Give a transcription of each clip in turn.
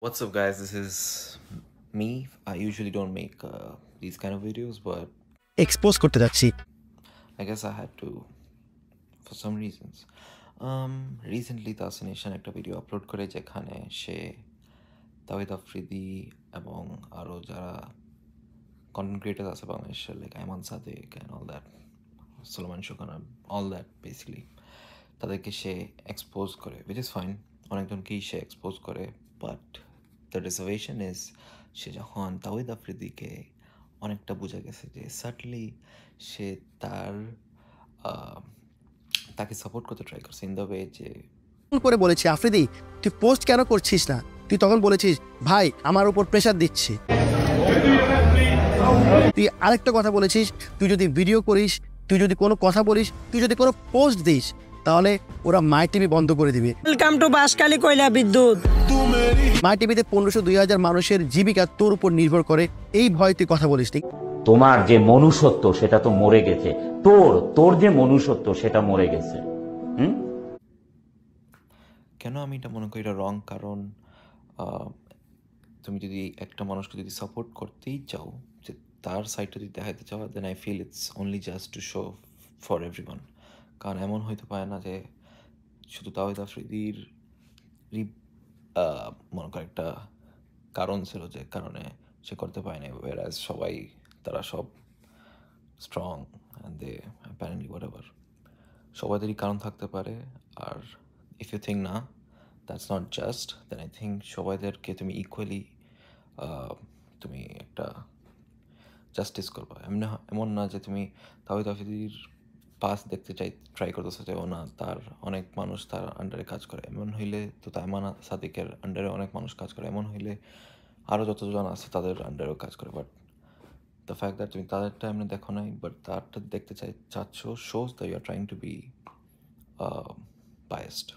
What's up, guys? This is me. I usually don't make these kind of videos, but expose করতে যাচ্ছি। I guess I had to for some reasons. Recently Tasin Nation একটা video upload করে যেখানে সে তাওহিদ আফ্রিদি এবং আরও যারা content creators আছে বাংলাদেশের like Aiman Sadek and all that Suleman Sukhana all that basically তাদেরকে সে এক্সপোজ করে উইচ ইজ ফাইন, অনেকজনকেই সে এক্সপোজ করে, বাট দ্য রিজার্ভেশন ইজ সে যখন তাওহিদ আফ্রিদিকে অনেকটা বোঝা গেছে যে সার্টলি সে তাকে সাপোর্ট করতে ট্রাই করছে ইন দ্য ওয়ে যে করে বলেছি, আফ্রিদি তুই পোস্ট কেন করছিস না? তুই তখন বলেছিস ভাই আমার উপর প্রেশার দিচ্ছে। তুই আরেকটা কথা বলেছিস, তুই যদি ভিডিও করিস, তুই যদি কোনো কথা বলিস, তুই যদি কোনো পোস্ট দিস, তাহলে ওরা মাই টিভি বন্ধ করে দিবে। ওয়েলকাম টু বাঁশখালী কয়লা বিদ্যুৎ। মাই টিভিতে 1500-2000 মানুষের জীবিকা তোর উপর নির্ভর করে, এই ভয় তুই কথা বলিস নি। তোমার যে মনুষ্যত্ব সেটা তো মরে গেছে, তোর যে মনুষ্যত্ব সেটা মরে গেছে। কেন আমি এটা মনে করি এটা রং? কারণ তুমি যদি একটা মানুষকে যদি সাপোর্ট করতেই চাও, যে তার সাইডটা যদি দেখাতে চাও, then I feel it's only just to show for everyone. কারণ এমন হইতে পারে না যে শুধু তাওহিদ আফ্রিদির মনে কর একটা কারণ ছিল যে কারণে সে করতে পারে না, ওয়ারাজ সবাই তারা সব strong and they apparently whatever, সবাইদেরই কারণ থাকতে পারে। আর ইফ ইউ থিঙ্ক না that's not just, then I think সবাইদেরকে তুমি ইকুয়ালি তুমি একটা জাস্টিস করবা। এমন না যে তুমি তাওহিদ আফ্রিদির পাস দেখতে ট্রাই করতেছো যে ও না, তার অনেক মানুষ তার আন্ডারে কাজ করে, এমন হইলে তো তাইমান সাদিকের আন্ডারে অনেক মানুষ কাজ করে, এমন হইলে আরও যতজন আছে তাদের আন্ডারেও কাজ করে। বাট দ্য ফ্যাক্ট দ্যাট তুমি তাদেরটা এমনি দেখো নাই, বাট তারটা দেখতে চাচ্ছ, shows that you are trying to be biased.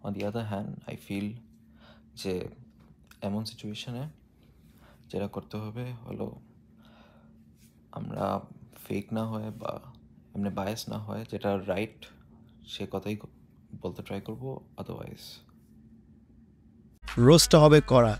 On the other hand, I feel যে এমন সিচুয়েশনে যেটা করতে হবে হলো আমরা ফেক না হয় বা এমনি বায়াস না হয়, যেটা রাইট সে কথাই বলতে ট্রাই করবো, আদারওয়াইজ রোস্টটা হবে করা।